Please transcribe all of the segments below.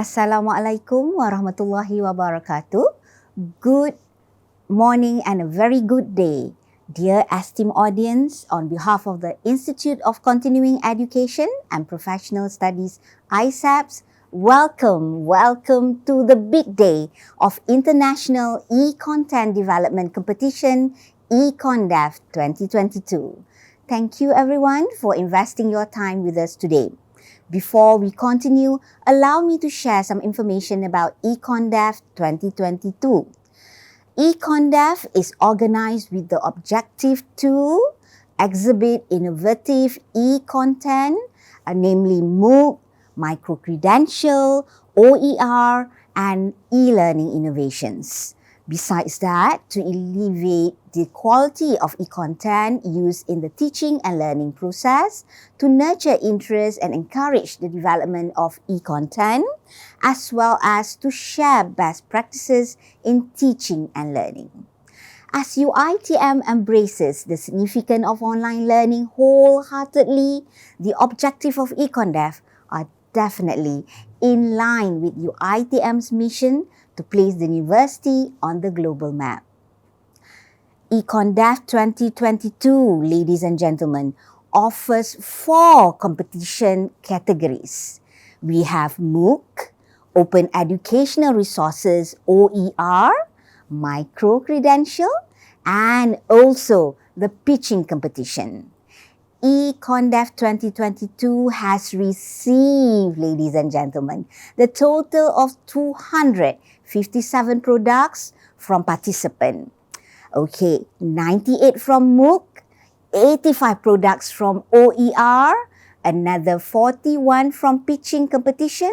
Assalamualaikum warahmatullahi wabarakatuh. Good morning and a very good day. Dear esteemed audience, on behalf of the Institute of Continuing Education and Professional Studies, iCEPS, welcome to the big day of International e-Content Development Competition, eCONDEV 2022. Thank you everyone for investing your time with us today. Before we continue, allow me to share some information about eCONDEV 2022. eCONDEV is organized with the objective to exhibit innovative e-content, namely MOOC, micro-credential, OER, and e-learning innovations. Besides that, to elevate the quality of e-content used in the teaching and learning process, to nurture interest and encourage the development of e-content, as well as to share best practices in teaching and learning. As UiTM embraces the significance of online learning wholeheartedly, the objective of eCONDEV are definitely in line with UiTM's mission to place the university on the global map. eCONDEV 2022, ladies and gentlemen, offers 4 competition categories. We have MOOC, Open Educational Resources OER, micro-credential, and also the pitching competition. eCONDEV 2022 has received, ladies and gentlemen, the total of 257 products from participants. Okay, 98 from MOOC, 85 products from OER, another 41 from pitching competition,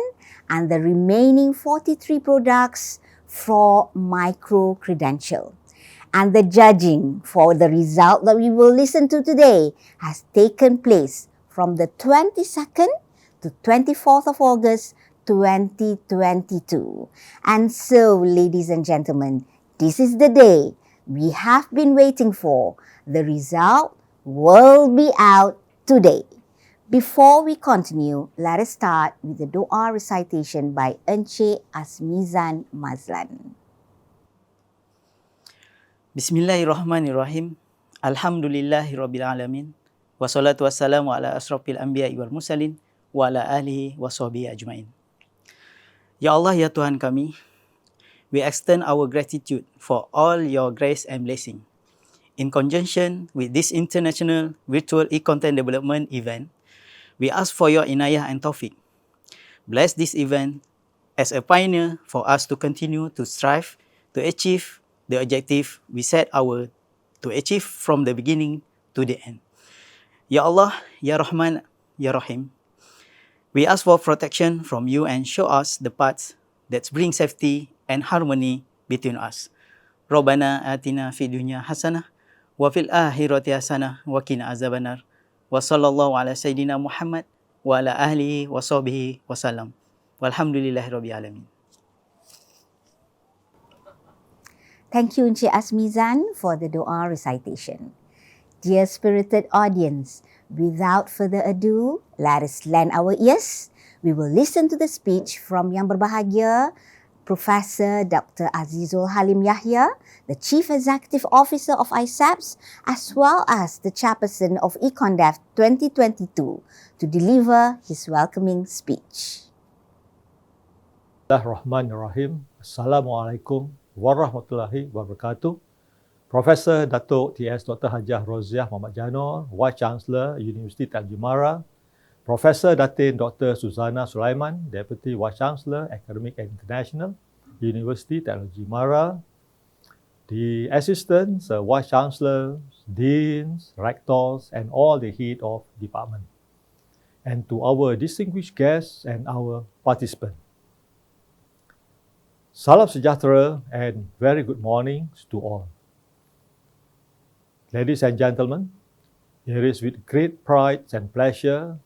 and the remaining 43 products for micro-credential. And the judging for the result that we will listen to today has taken place from the 22nd to 24th of August 2022. And so, ladies and gentlemen, this is the day we have been waiting for. The result will be out today. Before we continue, let us start with the doa recitation by Encik Asmizan Mazlan. Bismillahirrahmanirrahim. Alhamdulillahirabbil alamin. Wassalatu wassalamu ala asrafil anbiya'i wal mursalin wa ala alihi washabihi ajmain. Ya Allah, ya Tuhan kami, we extend our gratitude for all your grace and blessing. In conjunction with this international virtual e-content development event, we ask for your inayah and taufiq. Bless this event as a pioneer for us to continue to strive to achieve the objective we set to achieve from the beginning to the end. Ya Allah, Ya Rahman, Ya Rahim, we ask for protection from you and show us the paths that bring safety and harmony between us. Rabbana atina fid dunya hasanah wa fil akhirati hasanah wa qina azabannar. Wa sallallahu ala sayyidina Muhammad wa ala ahlihi wa sahbihi wa sallam. Walhamdulillahirabbil alamin. Thank you, Encik Asmizan, for the doa recitation. Dear spirited audience, without further ado, let us lend our ears. We will listen to the speech from Yang Berbahagia, Professor Dr. Azizul Halim Yahya, the Chief Executive Officer of iCEPS, as well as the Chairperson of eCONDEV 2022, to deliver his welcoming speech. Bismillahirrahmanirrahim. Assalamualaikum warahmatullahi wabarakatuh. Professor Datuk T.S. Dr. Hajah Roziah Muhammad Janor, Vice Chancellor, Universiti Tanjung Mara, Professor Datin Dr. Suzana Sulaiman, Deputy Vice Chancellor, Academic and International, Universiti Teknologi Mara, the Assistants, Vice Chancellors, Deans, Rectors, and all the head of department, and to our distinguished guests and our participants. Salam sejahtera and very good mornings to all. Ladies and gentlemen, it is with great pride and pleasure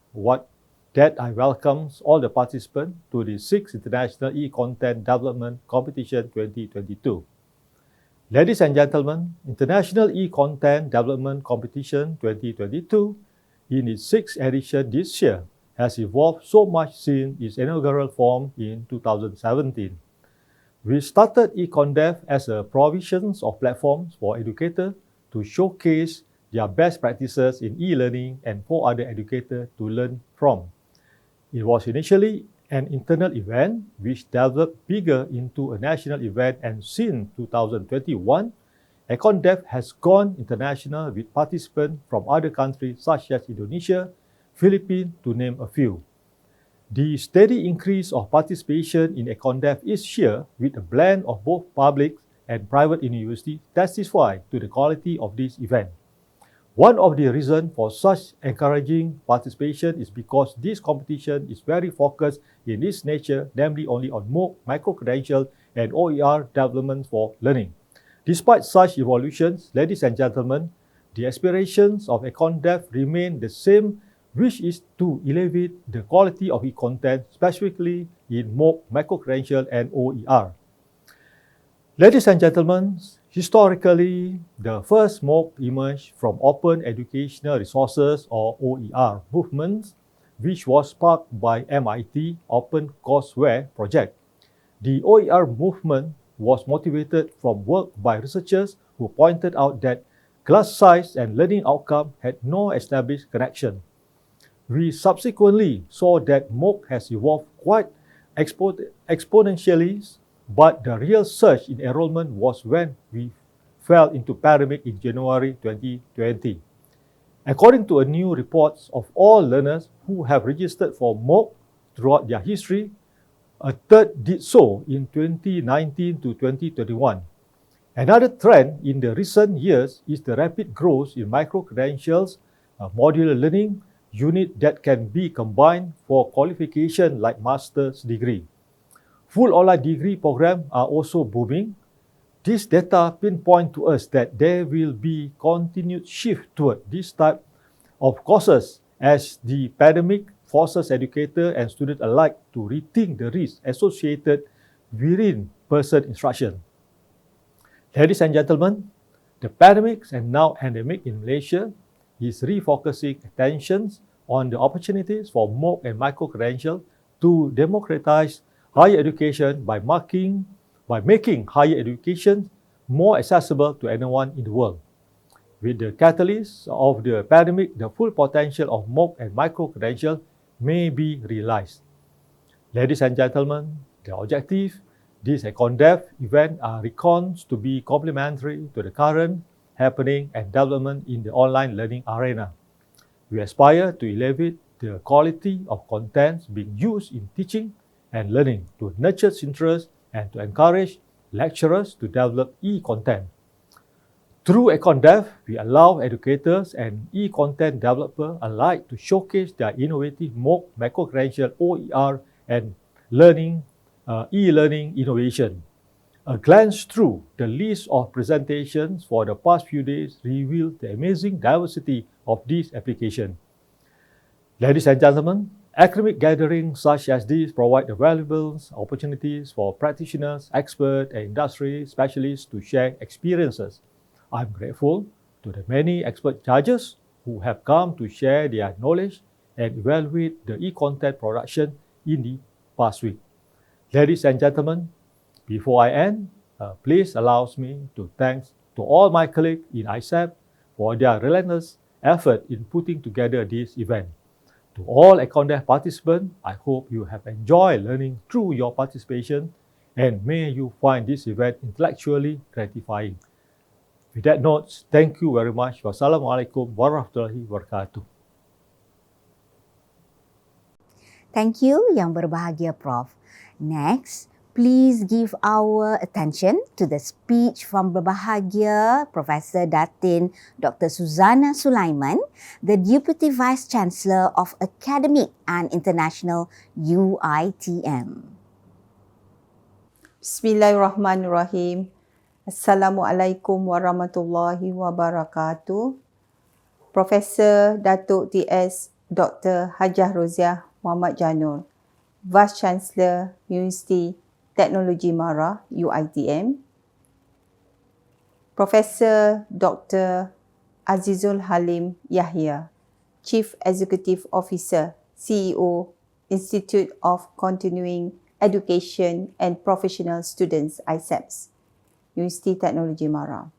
that I welcome all the participants to the 6th International e-Content Development Competition 2022. Ladies and gentlemen, International e-Content Development Competition 2022 in its 6th edition this year has evolved so much since its inaugural form in 2017. We started eCONDEV as a provision of platforms for educators to showcase their best practices in e-learning and for other educators to learn from. It was initially an internal event which developed bigger into a national event, and since 2021, eCONDEV has gone international with participants from other countries such as Indonesia, Philippines, to name a few. The steady increase of participation in eCONDEV each year with a blend of both public and private universities testify to the quality of this event. One of the reasons for such encouraging participation is because this competition is very focused in its nature, namely only on MOOC, micro-credential, and OER development for learning. Despite such evolutions, ladies and gentlemen, the aspirations of eCONDEV remain the same, which is to elevate the quality of e-content, specifically in MOOC, micro-credential, and OER. Ladies and gentlemen, historically, the first MOOC emerged from Open Educational Resources or OER movement, which was sparked by MIT Open Courseware project. The OER movement was motivated from work by researchers who pointed out that class size and learning outcome had no established connection. We subsequently saw that MOOC has evolved quite exponentially, but the real surge in enrollment was when we fell into pandemic in January 2020. According to a new report of all learners who have registered for MOOC throughout their history, a third did so in 2019 to 2021. Another trend in the recent years is the rapid growth in micro-credentials, modular learning, unit that can be combined for qualification like master's degree. Full online degree programs are also booming. This data pinpoint to us that there will be continued shift toward this type of courses as the pandemic forces educators and students alike to rethink the risks associated with in-person instruction. Ladies and gentlemen, the pandemic and now endemic in Malaysia is refocusing attention on the opportunities for MOOC and micro-credential to democratize higher education by making higher education more accessible to anyone in the world. With the catalyst of the pandemic, the full potential of MOOC and micro-credential may be realized. Ladies and gentlemen, the objective this eCONDEV event are reckoned to be complementary to the current happening and development in the online learning arena. We aspire to elevate the quality of content being used in teaching and learning to nurture interest and to encourage lecturers to develop e-content. Through eCONDEV, we allow educators and e-content developers alike to showcase their innovative MOOC, micro-credential, OER, and e-learning innovation. A glance through the list of presentations for the past few days revealed the amazing diversity of this application. Ladies and gentlemen, academic gatherings such as these provide valuable opportunities for practitioners, experts, and industry specialists to share experiences. I'm grateful to the many expert judges who have come to share their knowledge and evaluate the e-content production in the past week. Ladies and gentlemen, before I end, please allow me to thank to all my colleagues in iCEPS for their relentless effort in putting together this event. To all eCONDEV participants, I hope you have enjoyed learning through your participation, and may you find this event intellectually gratifying. With that note, thank you very much. Wassalamualaikum warahmatullahi wabarakatuh. Thank you, Yang Berbahagia Prof. Next, please give our attention to the speech from Berbahagia Professor Datin Dr. Suzana Sulaiman, the Deputy Vice Chancellor of Academic and International UiTM. Bismillahirrahmanirrahim. Assalamualaikum warahmatullahi wabarakatuh. Profesor Datuk T.S. Dr. Hajah Roziah Muhammad Janur, Vice Chancellor Universiti Teknologi Mara UiTM. Profesor Dr. Azizul Halim Yahya, Chief Executive Officer CEO, Institute of Continuing Education and Professional Students, iCEPS, University Technology Mara.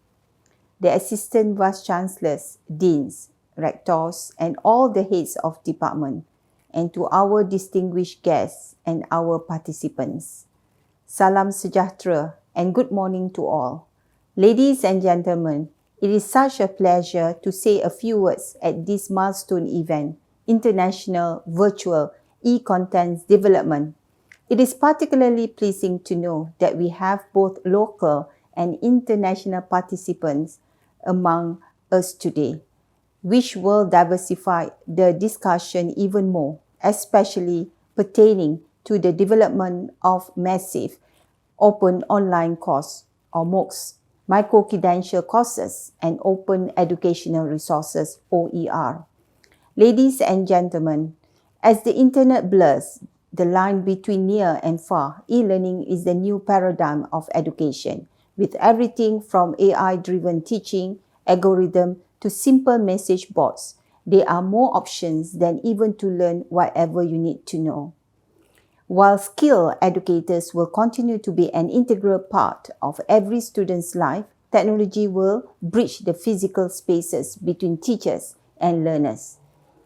The Assistant Vice Chancellors, Deans, Rectors, and all the heads of department, and to our distinguished guests and our participants. Salam sejahtera and good morning to all. Ladies and gentlemen, it is such a pleasure to say a few words at this milestone event, International Virtual eContents Development. It is particularly pleasing to know that we have both local and international participants among us today, which will diversify the discussion even more, especially pertaining to the development of massive open online course or MOOCs, micro-credential courses, and open educational resources OER. Ladies and gentlemen, as the internet blurs the line between near and far, e-learning is the new paradigm of education, with everything from AI-driven teaching, algorithm, to simple message boards. There are more options than even to learn whatever you need to know. While skilled educators will continue to be an integral part of every student's life, technology will bridge the physical spaces between teachers and learners.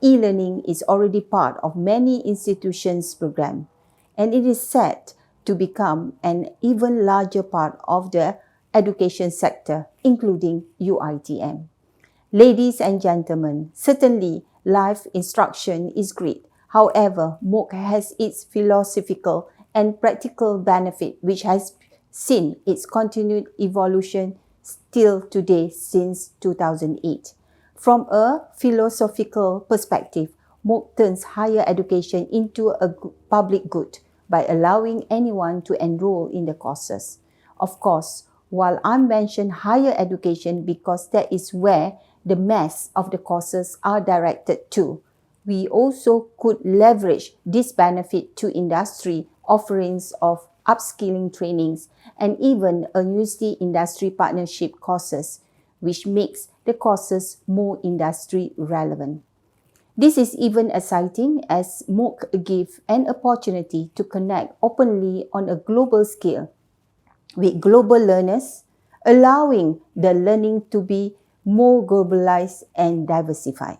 E-learning is already part of many institutions' program, and it is set to become an even larger part of the education sector, including UiTM. Ladies and gentlemen, certainly live instruction is great. However, MOOC has its philosophical and practical benefit, which has seen its continued evolution still today since 2008. From a philosophical perspective, MOOC turns higher education into a public good by allowing anyone to enroll in the courses. Of course, while I mention higher education because that is where the mass of the courses are directed to, we also could leverage this benefit to industry offerings of upskilling trainings and even a university industry partnership courses, which makes the courses more industry relevant. This is even exciting as MOOC give an opportunity to connect openly on a global scale with global learners, allowing the learning to be more globalized and diversified.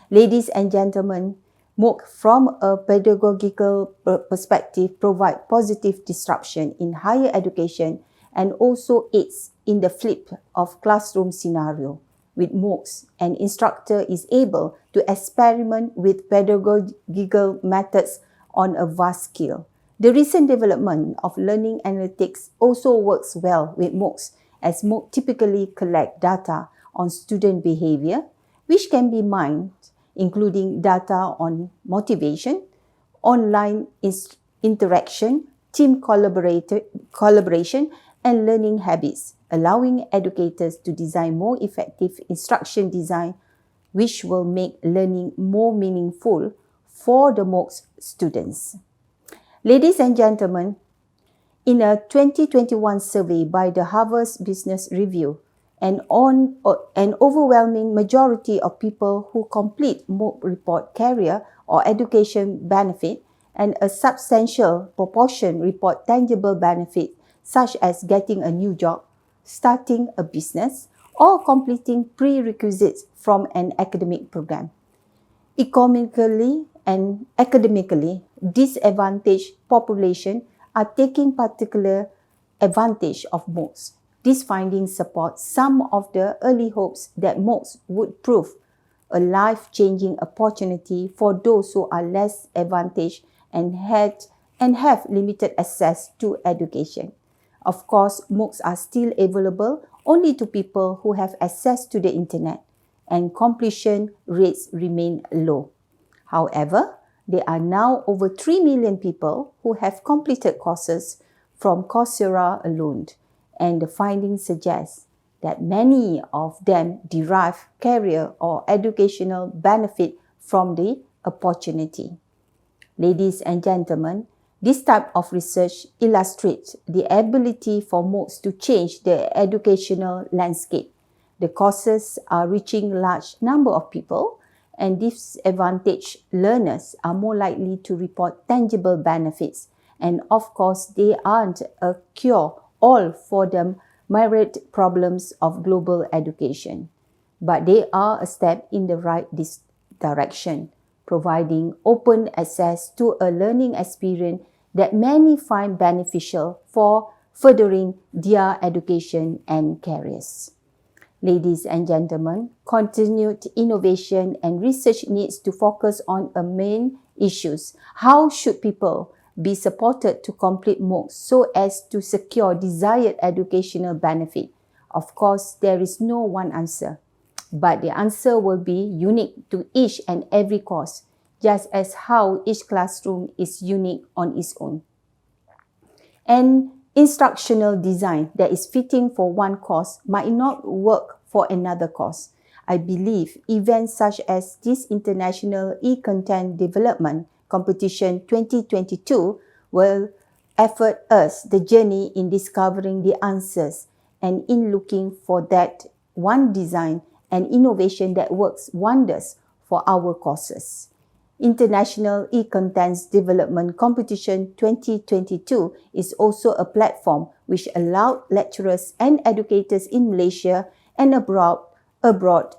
Ladies and gentlemen, MOOC from a pedagogical perspective provide positive disruption in higher education and also aids in the flip of classroom scenario. With MOOCs, an instructor is able to experiment with pedagogical methods on a vast scale. The recent development of learning analytics also works well with MOOCs, as MOOC typically collect data on student behavior, which can be mined, including data on motivation, online interaction, team collaboration, and learning habits, allowing educators to design more effective instruction design, which will make learning more meaningful for the MOOCs students. Ladies and gentlemen, in a 2021 survey by the Harvard Business Review, an overwhelming majority of people who complete MOOC report career or education benefit, and a substantial proportion report tangible benefit such as getting a new job, starting a business, or completing prerequisites from an academic program. Economically and academically, disadvantaged population are taking particular advantage of MOOCs. These findings support some of the early hopes that MOOCs would prove a life-changing opportunity for those who are less advantaged and have limited access to education. Of course, MOOCs are still available only to people who have access to the internet, and completion rates remain low. However, there are now over 3 million people who have completed courses from Coursera alone, and the findings suggest that many of them derive career or educational benefit from the opportunity. Ladies and gentlemen, this type of research illustrates the ability for MOOCs to change the educational landscape. The courses are reaching large number of people, and disadvantaged learners are more likely to report tangible benefits. And of course, they aren't a cure-all for the myriad problems of global education, but they are a step in the right direction, providing open access to a learning experience that many find beneficial for furthering their education and careers. Ladies and gentlemen, continued innovation and research needs to focus on a main issues. How should people be supported to complete MOOCs so as to secure desired educational benefit? Of course, there is no one answer, but the answer will be unique to each and every course, just as how each classroom is unique on its own. And instructional design that is fitting for one course might not work for another course. I believe events such as this International eCONDEV Development Competition 2022 will effort us the journey in discovering the answers and in looking for that one design and innovation that works wonders for our courses. International eCONDEV Development Competition 2022 is also a platform which allowed lecturers and educators in Malaysia and abroad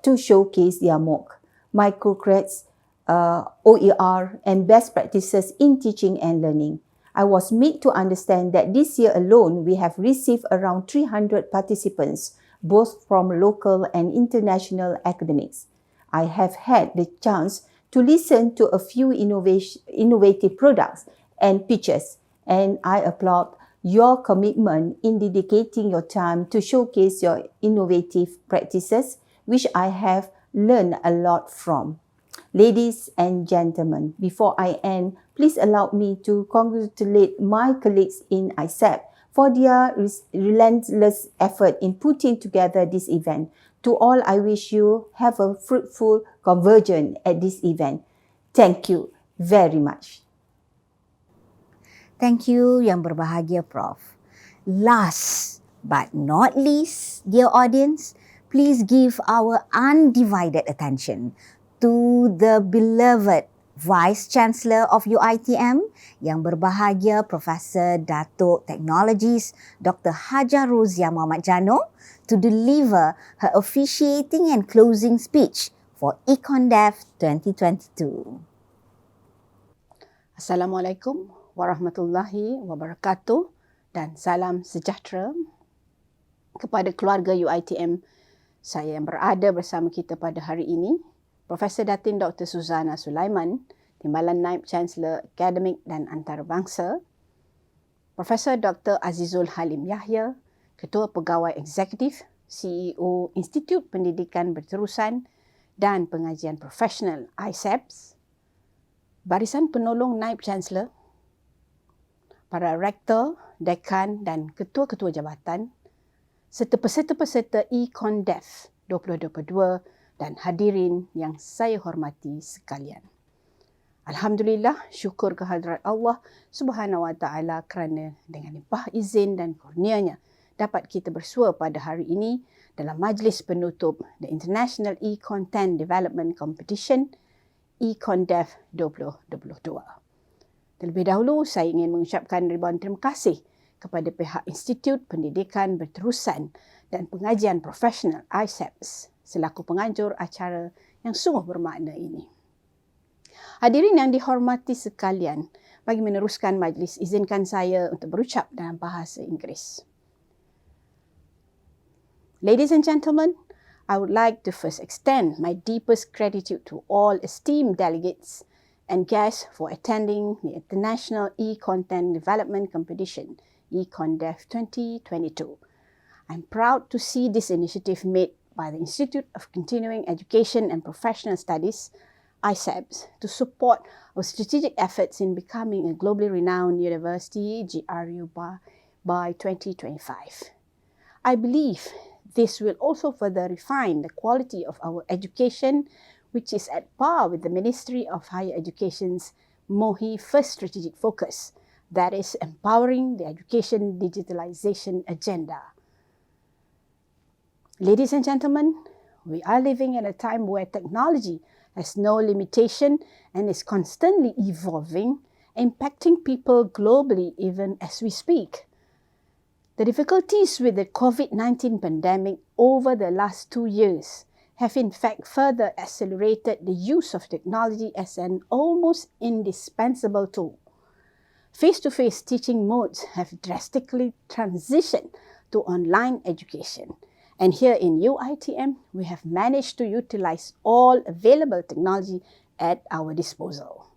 to showcase their MOOC, microcredits, OER, and best practices in teaching and learning. I was made to understand that this year alone, we have received around 300 participants, both from local and international academics. I have had the chance to listen to a few innovative products and pitches, and I applaud your commitment in dedicating your time to showcase your innovative practices, which I have learned a lot from. Ladies and gentlemen, before I end, please allow me to congratulate my colleagues in iCEPS for their relentless effort in putting together this event. To all, I wish you have a fruitful conversion at this event. Thank you very much. Thank you Yang Berbahagia Prof. Last but not least, dear audience, please give our undivided attention to the beloved Vice Chancellor of UiTM, Yang Berbahagia Profesor Datuk Technologies Dr. Hajah Roziah Muhammad Jano, to deliver her officiating and closing speech for eCONDEV 2022. Assalamualaikum warahmatullahi wabarakatuh dan salam sejahtera kepada keluarga UiTM. Saya yang berada bersama kita pada hari ini, Profesor Datin Dr. Suzana Sulaiman, Timbalan Naib Chancellor Akademik dan Antarabangsa, Profesor Dr. Azizul Halim Yahya, Ketua Pegawai Eksekutif, CEO Institut Pendidikan Berterusan dan Pengajian Profesional iCEPS, barisan penolong Naib Chancellor, para rektor, dekan dan ketua-ketua jabatan, serta peserta-peserta eCONDEV 2022 dan hadirin yang saya hormati sekalian. Alhamdulillah, syukur kehadrat Allah Subhanahu Wa Taala kerana dengan limpah izin dan kurnianya dapat kita bersua pada hari ini dalam majlis penutup The International eCONDEV Development Competition eCONDEV 2022. Terlebih dahulu, saya ingin mengucapkan ribuan terima kasih kepada pihak Institut Pendidikan Berterusan dan Pengajian Profesional iCEPS selaku penganjur acara yang sungguh bermakna ini. Hadirin yang dihormati sekalian, bagi meneruskan majlis, izinkan saya untuk berucap dalam bahasa Inggeris. Ladies and gentlemen, I would like to first extend my deepest gratitude to all esteemed delegates and guests for attending the International eCONDEV Development Competition, eCONDEV 2022. I'm proud to see this initiative made by the Institute of Continuing Education and Professional Studies, iCEPS, to support our strategic efforts in becoming a globally renowned university, GRU, by 2025. I believe this will also further refine the quality of our education, which is at par with the Ministry of Higher Education's MOHI first strategic focus, that is empowering the education digitalization agenda. Ladies and gentlemen, we are living in a time where technology has no limitation and is constantly evolving, impacting people globally even as we speak. The difficulties with the COVID-19 pandemic over the last 2 years have in fact further accelerated the use of technology as an almost indispensable tool. Face-to-face teaching modes have drastically transitioned to online education. And here in UiTM, we have managed to utilize all available technology at our disposal.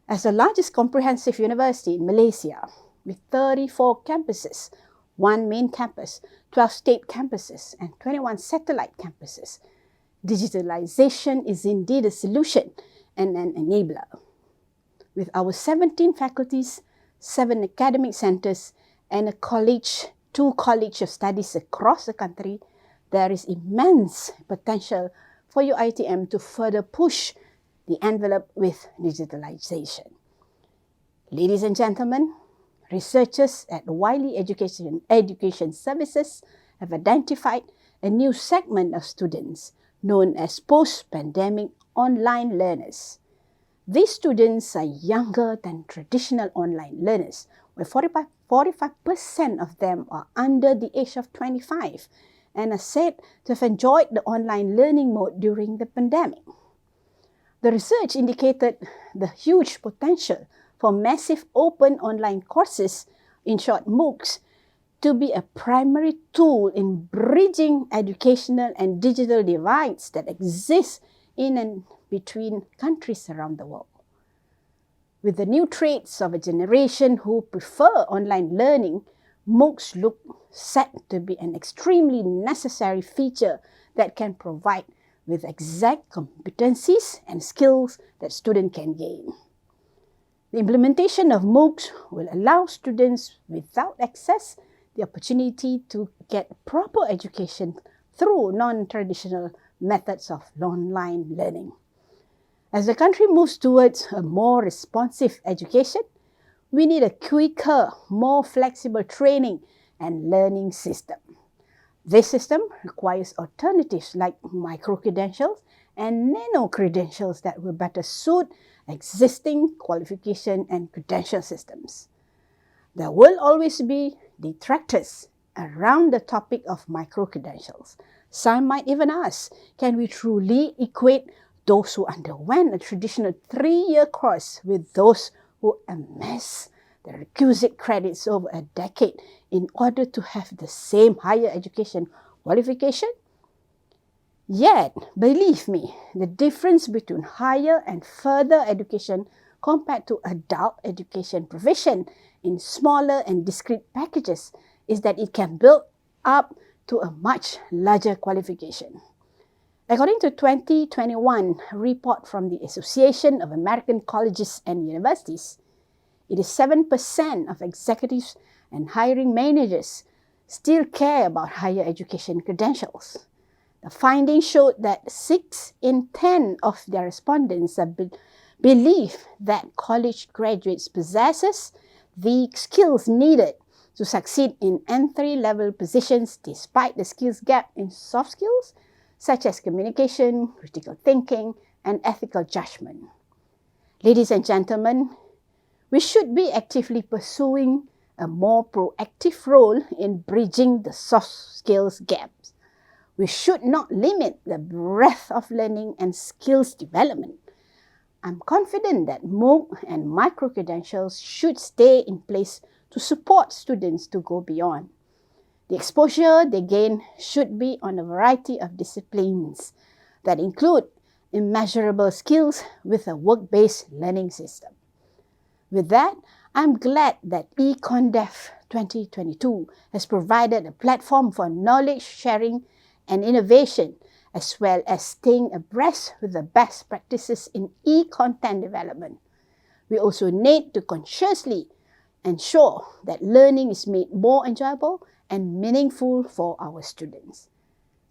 As the largest comprehensive university in Malaysia, with 34 campuses, 1 main campus, 12 state campuses, and 21 satellite campuses, digitalization is indeed a solution and an enabler. With our 17 faculties, 7 academic centers, and 2 College of Studies across the country, there is immense potential for UiTM to further push the envelope with digitalization. Ladies and gentlemen, researchers at Wiley Education Services have identified a new segment of students known as post-pandemic online learners. These students are younger than traditional online learners, where 45% of them are under the age of 25 and are said to have enjoyed the online learning mode during the pandemic. The research indicated the huge potential for massive open online courses, in short MOOCs, to be a primary tool in bridging educational and digital divides that exist in and between countries around the world. With the new traits of a generation who prefer online learning, MOOCs look set to be an extremely necessary feature that can provide with exact competencies and skills that students can gain. The implementation of MOOCs will allow students without access the opportunity to get proper education through non-traditional methods of online learning. As the country moves towards a more responsive education, we need a quicker, more flexible training and learning system. This system requires alternatives like micro-credentials and nano-credentials that will better suit existing qualification and credential systems. There will always be detractors around the topic of micro-credentials. Some might even ask, can we truly equate those who underwent a traditional 3-year course with those who amass the requisite credits over a decade in order to have the same higher education qualification? Yet, believe me, the difference between higher and further education compared to adult education provision in smaller and discrete packages is that it can build up to a much larger qualification. According to 2021 report from the Association of American Colleges and Universities, it is 7% of executives and hiring managers still care about higher education credentials. The findings showed that 6 in 10 of their respondents believe that college graduates possess the skills needed to succeed in entry-level positions despite the skills gap in soft skills such as communication, critical thinking, and ethical judgment. Ladies and gentlemen, we should be actively pursuing a more proactive role in bridging the soft skills gaps. We should not limit the breadth of learning and skills development. I'm confident that MOOC and micro-credentials should stay in place to support students to go beyond. The exposure they gain should be on a variety of disciplines that include immeasurable skills with a work-based learning system. With that, I'm glad that eCONDEV 2022 has provided a platform for knowledge sharing and innovation, as well as staying abreast with the best practices in e-content development. We also need to consciously ensure that learning is made more enjoyable and meaningful for our students.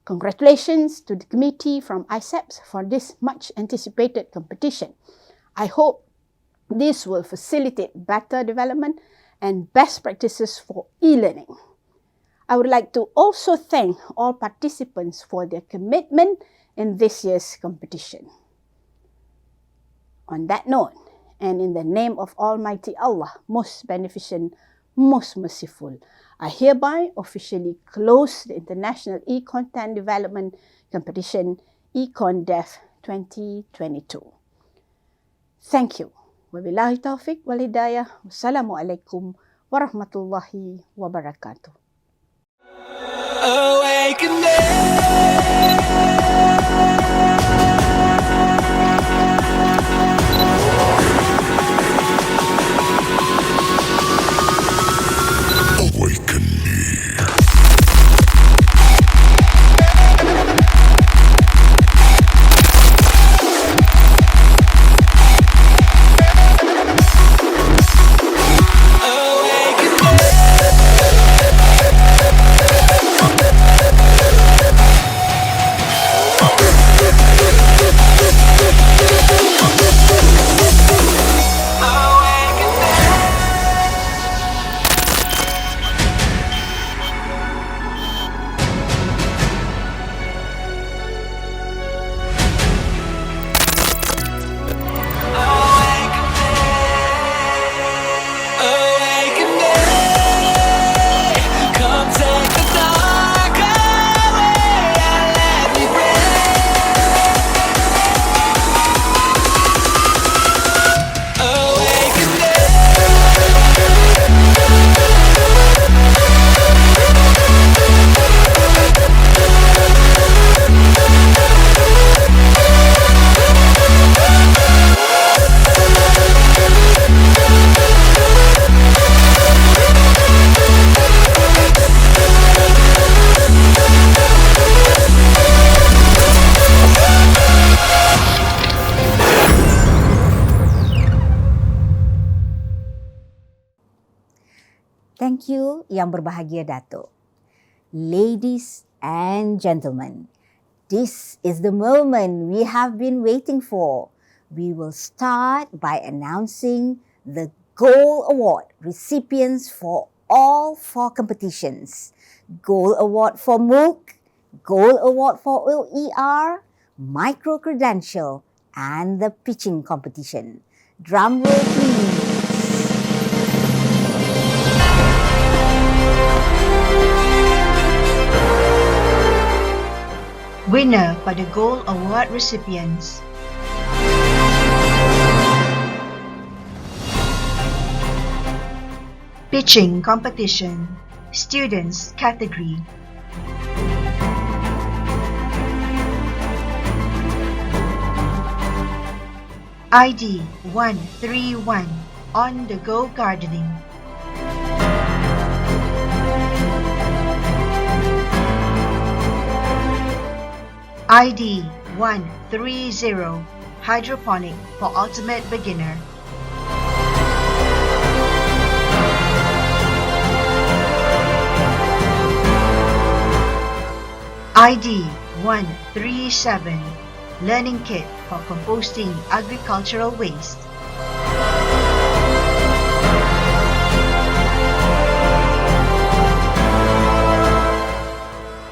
Congratulations to the committee from iCEPS for this much anticipated competition. I hope this will facilitate better development and best practices for e-learning. I would like to also thank all participants for their commitment in this year's competition. On that note, and in the name of Almighty Allah, most beneficent, most merciful, I hereby officially close the International e-Content Development Competition eCONDEV 2022. Thank you. Wabillahi taufiq wal hidayah. Wassalamualaikum warahmatullahi wabarakatuh. Thank you, Yang Berbahagia Dato'. Ladies and gentlemen, this is the moment we have been waiting for. We will start by announcing the Gold Award recipients for all 4 competitions. Gold Award for MOOC, Gold Award for OER, Micro Credential, and the Pitching Competition. Drum roll please. Winner pada Gold Award recipients. Pitching Competition, Students Category. ID 131 On the Go Gardening. ID 130 Hydroponic for Ultimate Beginner. ID 137 Learning Kit for Composting Agricultural Waste.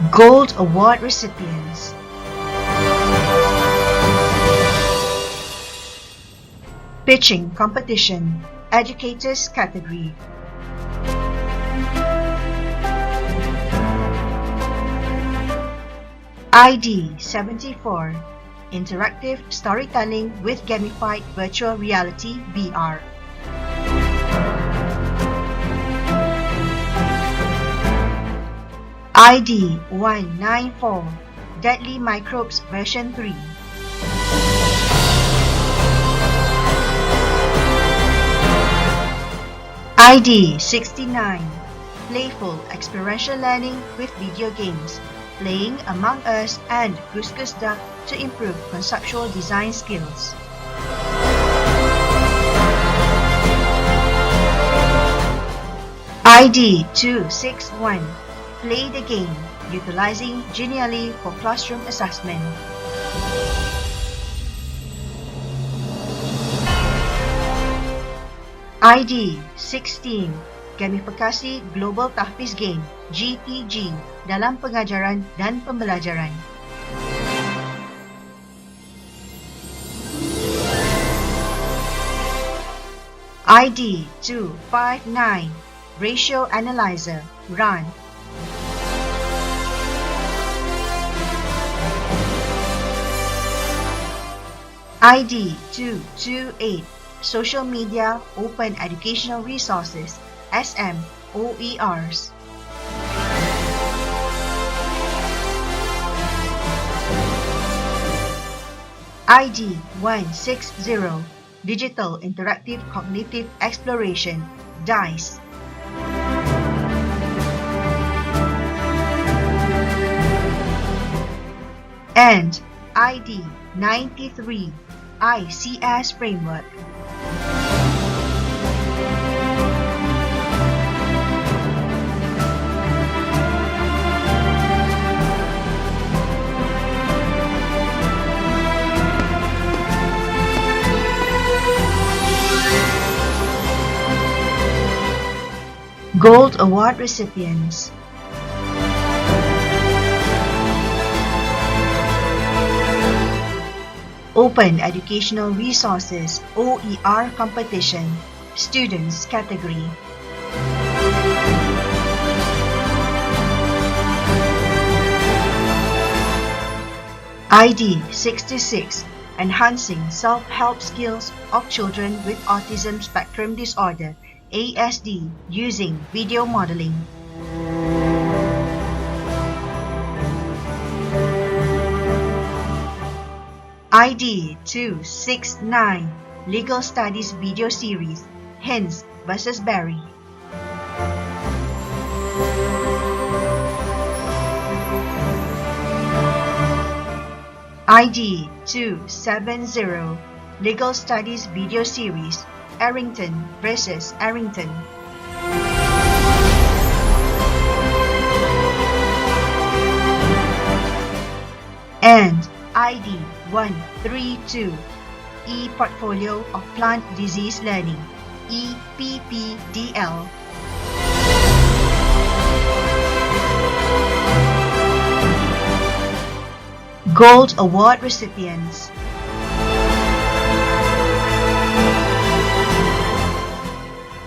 Gold Award recipients. Pitching Competition, Educators Category. ID 74 Interactive Storytelling with Gamified Virtual Reality VR. ID 194 Deadly Microbes version 3. ID 69 Playful Experiential Learning with Video Games, Playing Among Us and Goose Duck to improve conceptual design skills. ID 261 Play the Game, Utilizing Genially for Classroom Assessment. ID 16 Gamifikasi Global Tahfiz Game GTG dalam pengajaran dan pembelajaran. ID 259 Ratio Analyzer, run. ID 228 Social Media Open Educational Resources, SM OERs. ID 160 Digital Interactive Cognitive Exploration, DICE. And ID 93 iCEPS Framework. Gold Award recipients. Open Educational Resources OER Competition, Students category. ID 66 Enhancing Self-Help Skills of Children with Autism Spectrum Disorder, ASD, using video modeling. ID 269 Legal Studies Video Series, Hinds vs. Barry. ID 270 Legal Studies Video Series, Arrington vs. Arrington. And ID 132 E-Portfolio of Plant Disease Learning, EPPDL. Gold Award recipients.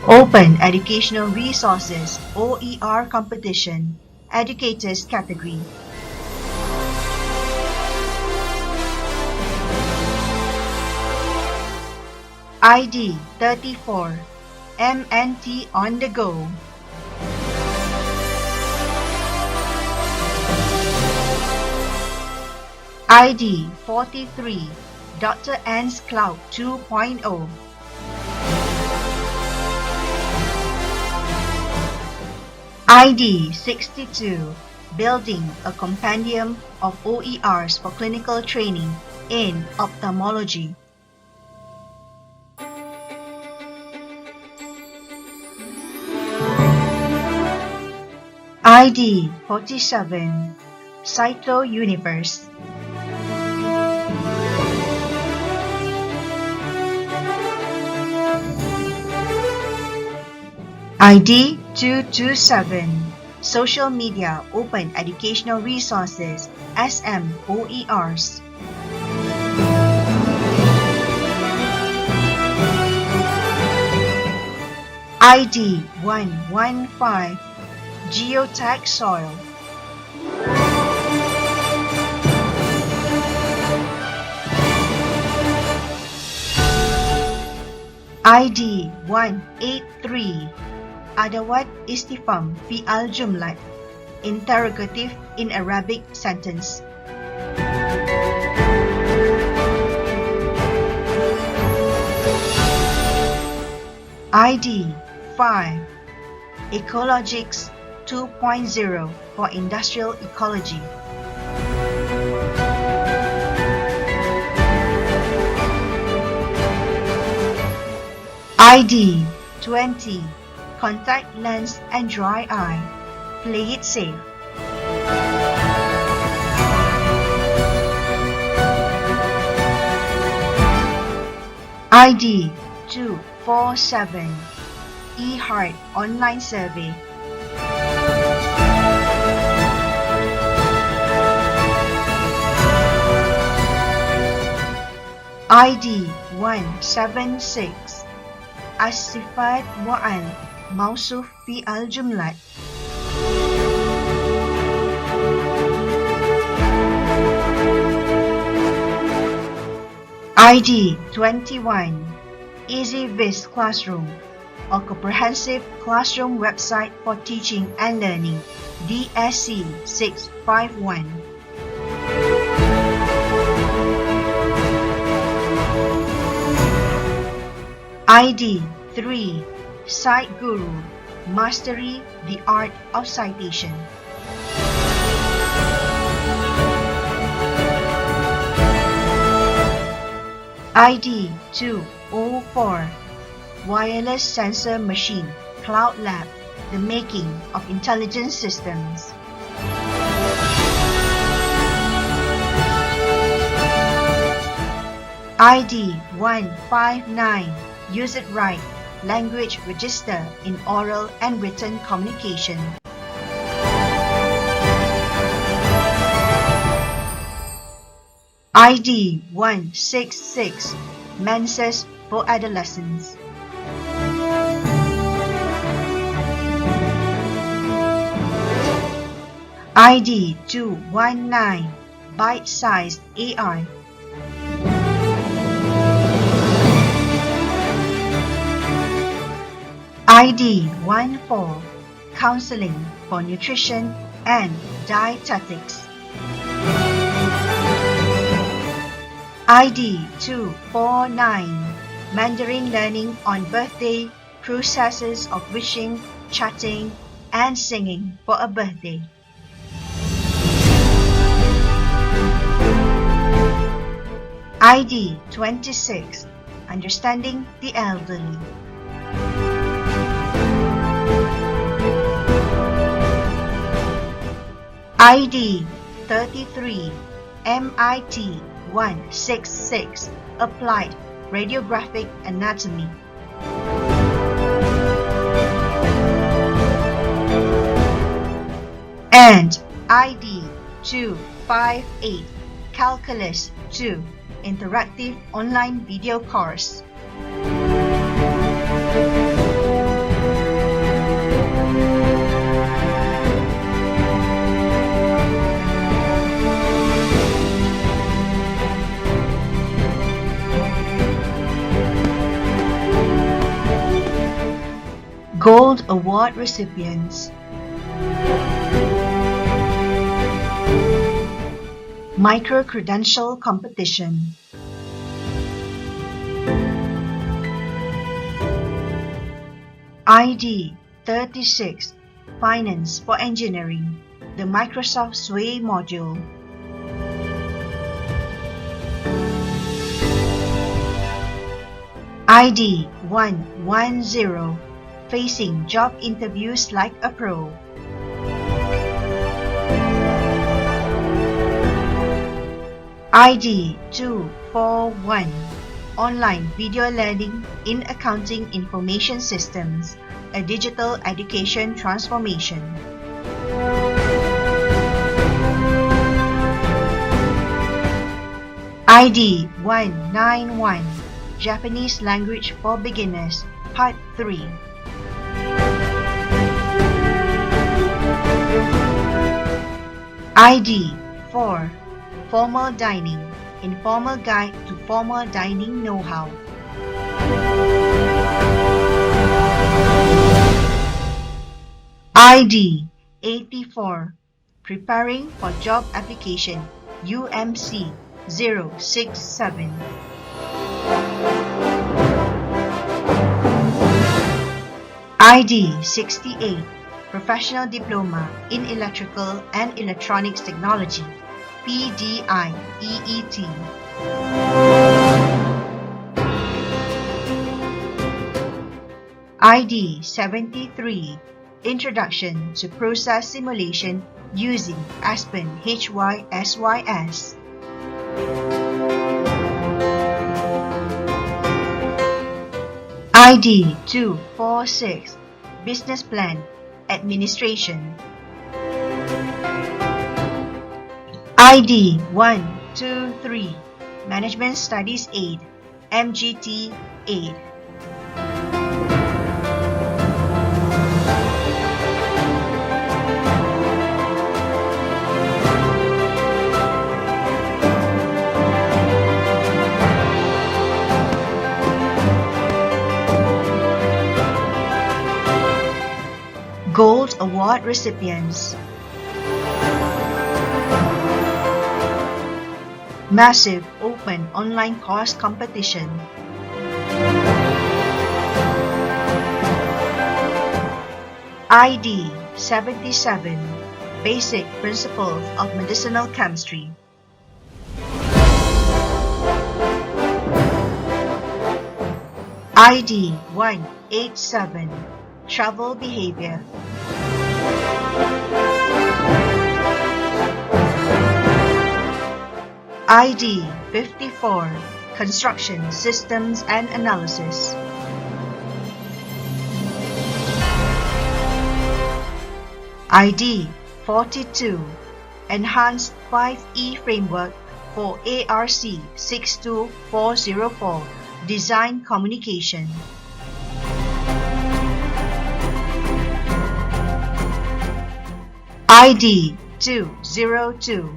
Open Educational Resources OER Competition, Educators category. ID 34 MNT on the go. ID 43 Dr. N's Cloud 2.0. ID 62 Building a Compendium of OERs for Clinical Training in Ophthalmology. ID 47 Cyclo Universe. ID 227 Social Media Open Educational Resources, SM OERs. ID 115 Geotech Soil. ID 183 Adawat Istifham fi al-Jumlat, interrogative in Arabic sentence. ID 5 Ecologics 2.0 for Industrial Ecology. ID 20 Contact lens and dry eye. Play it safe. ID 247 eHeart Online Survey. ID 176 الصفات وعل موصوف في الجملة. ID 21 EasyVis Classroom, a comprehensive classroom website for teaching and learning. DSC 651. ID 3 Site Guru, Mastery the Art of Citation. ID 204 Wireless Sensor Machine, Cloud Lab, the Making of Intelligent Systems. ID 159 Use It Right, Language Register in Oral and Written Communication. ID 166 Menses for Adolescents. ID 219 Bite-Sized AI. ID 14 Counseling for Nutrition and Dietetics. ID 249 Mandarin Learning on Birthday, Processes of Wishing, Chatting, and Singing for a Birthday. ID 26 Understanding the Elderly. ID 33 MIT 166 Applied Radiographic Anatomy. And ID 258 Calculus 2 Interactive Online Video Course. Gold Award recipients. Micro-credential competition. ID 36 Finance for Engineering, the Microsoft Sway module. ID 110 Facing Job Interviews Like a Pro. ID 241 Online Video Learning in Accounting Information Systems, a Digital Education Transformation. ID 191 Japanese Language for Beginners, Part 3. ID 4 Formal Dining, Informal Guide to Formal Dining Know-How. ID 84 Preparing for Job Application, UMC 067. ID 68 Professional Diploma in Electrical and Electronics Technology, PDI EET. ID 73 Introduction to Process Simulation using Aspen HYSYS. ID 246 Business Plan Administration. ID 123 Management Studies Aid, MGT Aid. Gold Award recipients. Massive open online course competition. ID 77 Basic Principles of Medicinal Chemistry. ID 187 Travel Behavior. ID 54 Construction Systems and Analysis. ID 42 Enhanced 5E Framework for ARC 62404 Design Communication. ID 202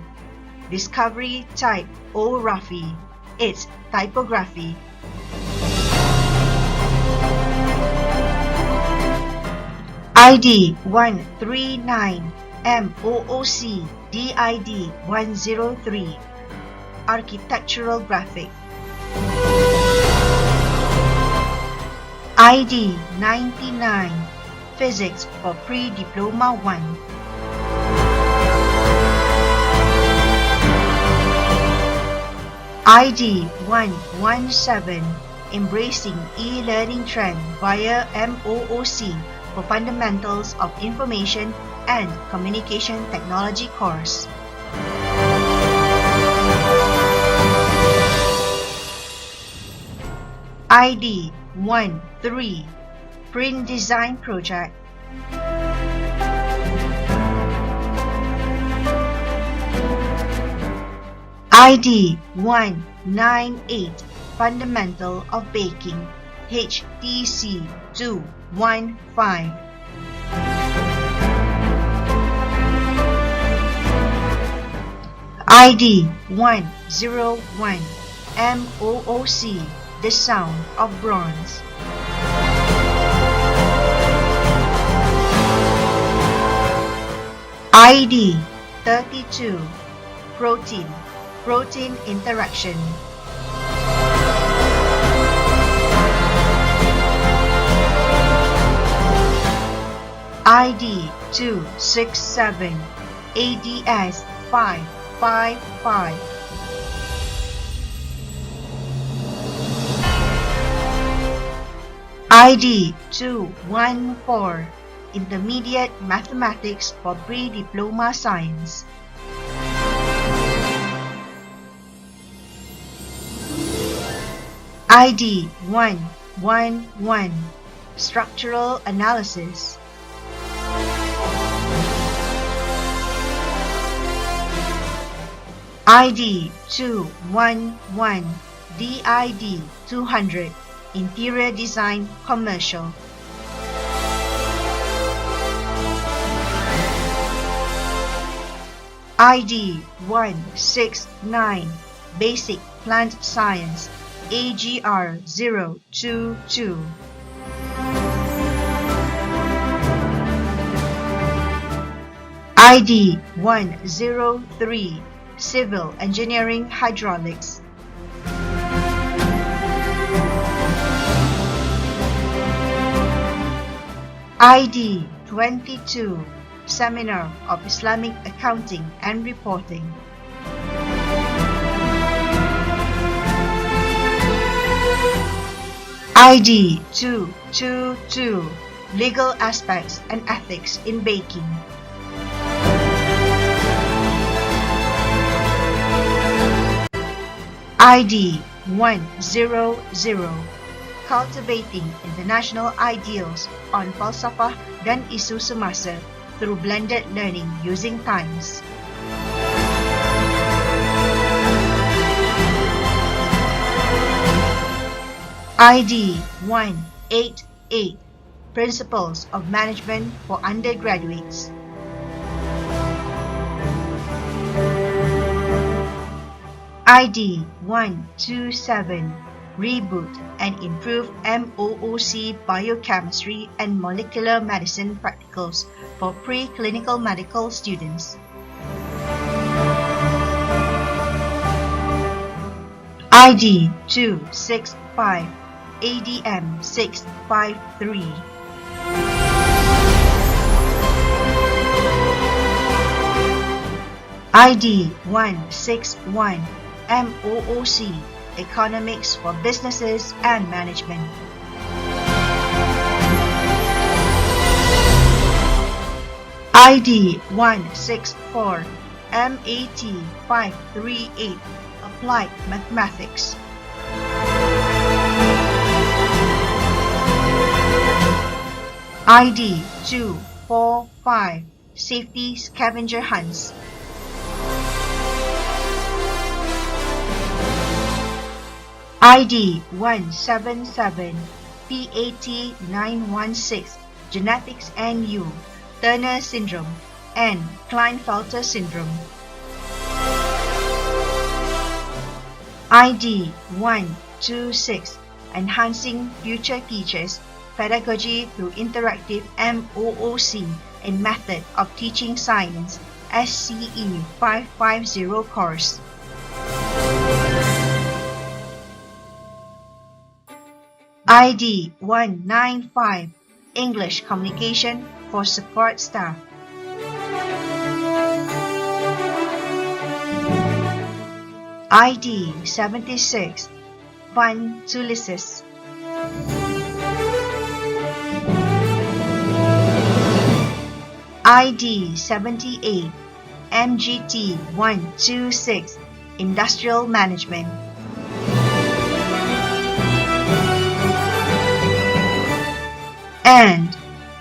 Discovery Type O Rafi, its typography. ID 139 MOOC DID 103 Architectural Graphic. ID 99 Physics for Pre-Diploma 1. ID 117 Embracing E-Learning Trend via MOOC for Fundamentals of Information and Communication Technology course. ID 13 Print Design Project. ID 198 Fundamental of Baking HTC 215. ID 101 MOOC The Sound of Bronze. ID 32 Protein Interaction. ID 267 ADS 555. ID 214 Intermediate Mathematics for Pre-Diploma Science. ID 111 Structural Analysis. ID 211 DID 200 Interior Design Commercial. ID 169 Basic Plant Science AGR 022. ID 103 Civil Engineering Hydraulics. ID 22 Seminar of Islamic Accounting and Reporting. ID 222 Legal Aspects and Ethics in Baking. ID 100 Cultivating International Ideals on Falsafah dan Isu Semasa through Blended Learning Using Times. ID 188 Principles of Management for Undergraduates. ID 127 reboot, and improve MOOC biochemistry and molecular medicine practicals for pre-clinical medical students. ID 265 ADM 653. ID 161 MOOC Economics for Businesses and Management. ID 164 MAT 538 Applied Mathematics. ID 245 Safety Scavenger Hunts. ID 177 PAT 916 Genetics NU Turner Syndrome and Klinefelter Syndrome. ID 126 Enhancing Future Teachers Pedagogy through Interactive MOOC and Method of Teaching Science SCE 550 course. ID 195 English Communication for Support Staff. ID 76 Van Tulisis. ID 78 MGT 126 Industrial Management. And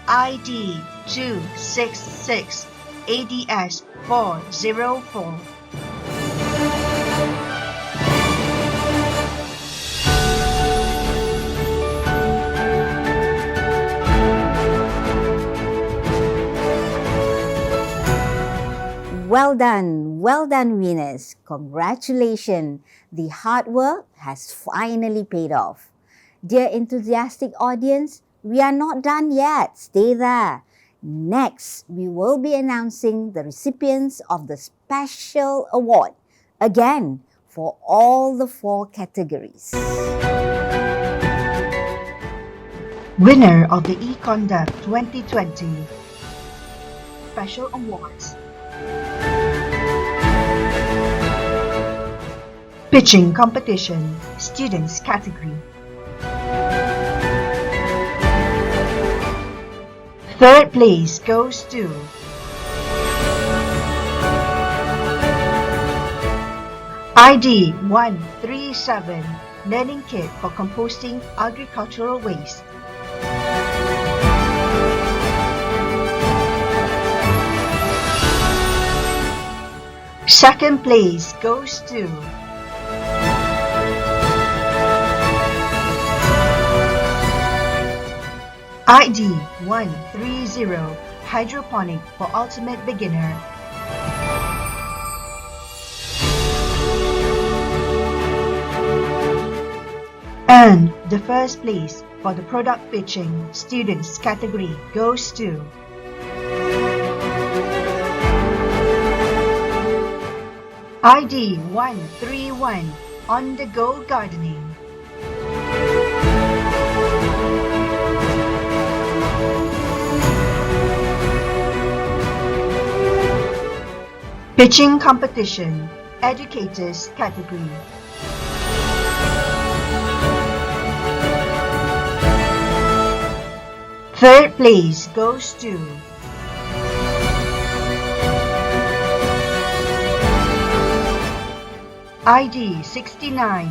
ID 266 ADS 404. Well done winners. Congratulations. The hard work has finally paid off. Dear enthusiastic audience, we are not done yet. Stay there. Next, we will be announcing the recipients of the special award, again, for all the 4 categories. Winner of the eCONDEV 2020 Special Awards. Pitching Competition Students Category. Third place goes to ID 137 Learning Kit for Composting Agricultural Waste. Second place goes to ID 130 Hydroponic for Ultimate Beginner. And the first place for the Product Pitching Students category goes to ID 131 On the Go Gardening. Pitching Competition Educators category. Third place goes to ID 69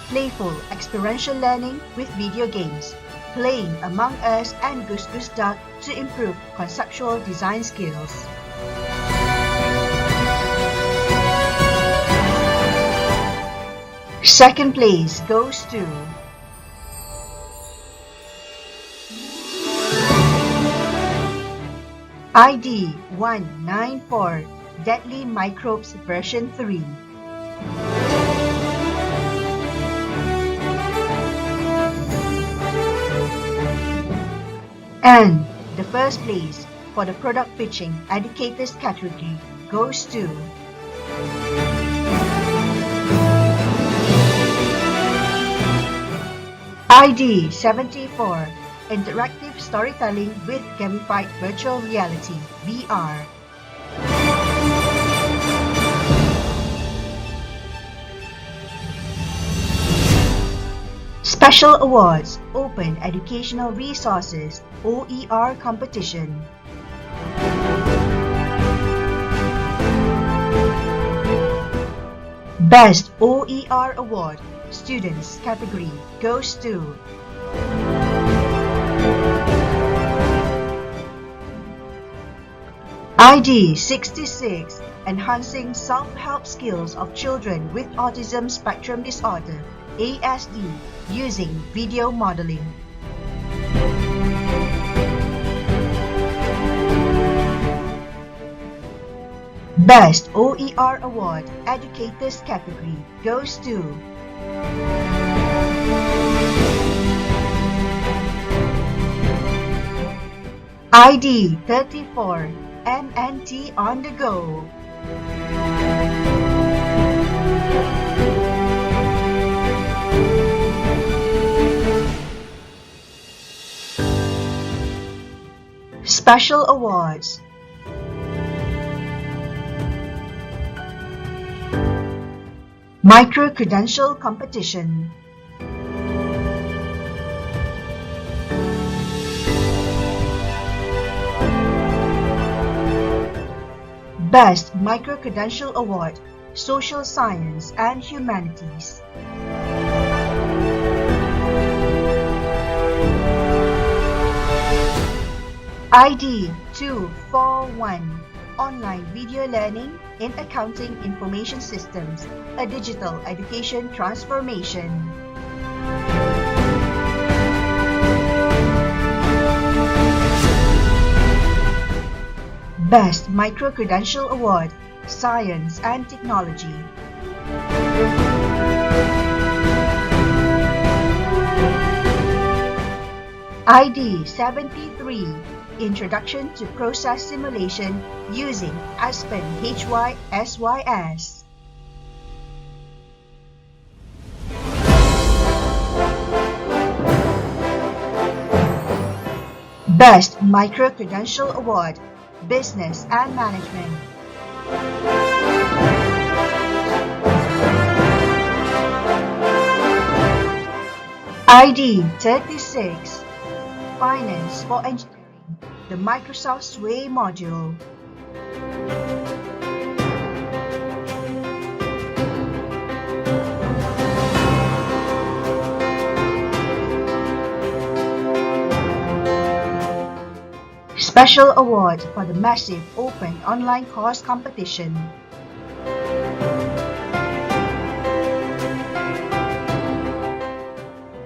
Playful Experiential Learning with Video Games, Playing Among Us and Goose Goose Duck to improve conceptual design skills. Second place goes to ID 194 Deadly Microbes version 3. And the first place for the product pitching educators category goes to ID 74, Interactive Storytelling with Gamified Virtual Reality, VR. Special Awards, Open Educational Resources, OER Competition. Best OER Award, Students category goes to ID 66, Enhancing Self-Help Skills of Children with Autism Spectrum Disorder, ASD, using video modeling. Best OER Award, Educators category goes to ID 34, MNT on the Go. Special Awards. Micro-Credential Competition. Best Micro-Credential Award, Social Science and Humanities. ID 241, Online Video Learning in Accounting Information Systems, a Digital Education Transformation. Best Micro-Credential Award, Science and Technology. ID 73, Introduction to Process Simulation using Aspen HYSYS. Best Micro-Credential Award, Business and Management. ID 36, Finance for Engineering, the Microsoft Sway module. Special Award for the massive open online course competition.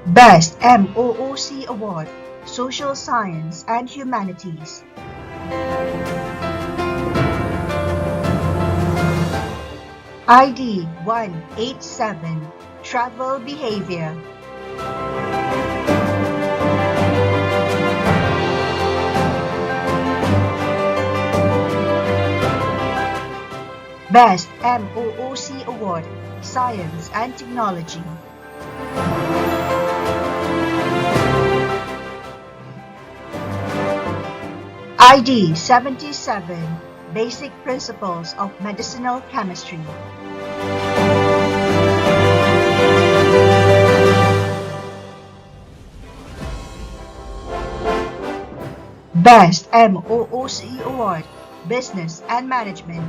Best MOOC Award, Social Science and Humanities. ID 187, Travel Behavior. Best MOOC Award, Science and Technology. ID 77, Basic Principles of Medicinal Chemistry. Best MOOC Award, Business and Management.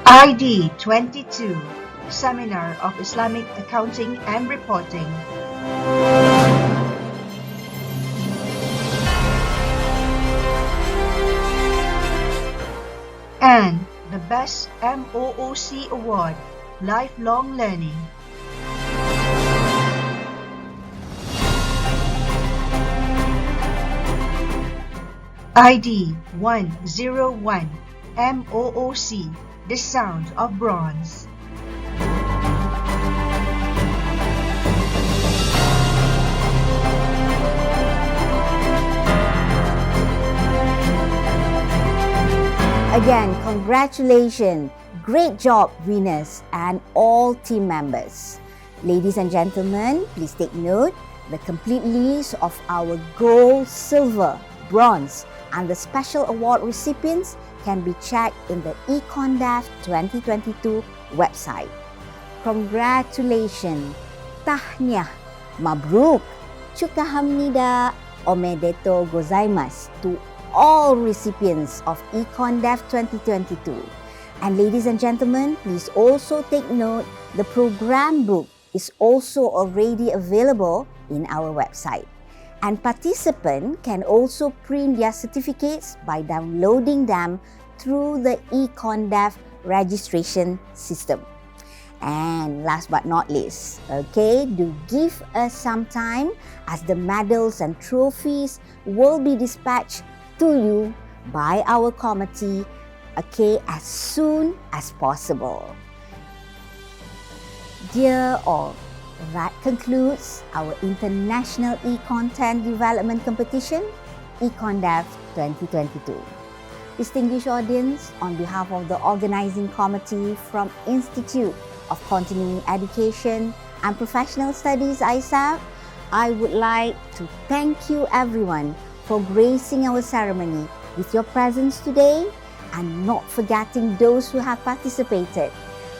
ID 22, Seminar of Islamic Accounting and Reporting. And the Best MOOC Award, Lifelong Learning. ID 101, MOOC, The Sound of Bronze. Again, congratulations. Great job, winners and all team members. Ladies and gentlemen, please take note. The complete list of our gold, silver, bronze and the special award recipients can be checked in the eCONDEV 2022 website. Congratulations, tahniah, mabruk, chukahamnida, omedetou gozaimasu to all recipients of eCONDEV 2022. And ladies and gentlemen, please also take note, the program book is also already available in our website. And participants can also print their certificates by downloading them through the eCONDEV registration system. And last but not least, okay, do give us some time as the medals and trophies will be dispatched to you by our committee, okay, as soon as possible. Dear all, that concludes our International E-Content Development Competition, eCONDEV 2022. Distinguished audience, on behalf of the organizing committee from Institute of Continuing Education and Professional Studies, iCEPS, I would like to thank you everyone for gracing our ceremony with your presence today, and not forgetting those who have participated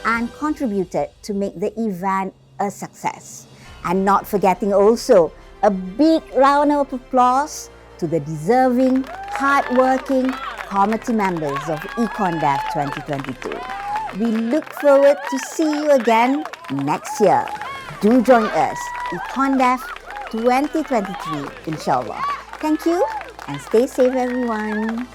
and contributed to make the event a success. And not forgetting also a big round of applause to the deserving, hard-working committee members of eCONDEV 2022. We look forward to see you again next year. Do join us, eCONDEV 2023, inshallah. Thank you and stay safe everyone.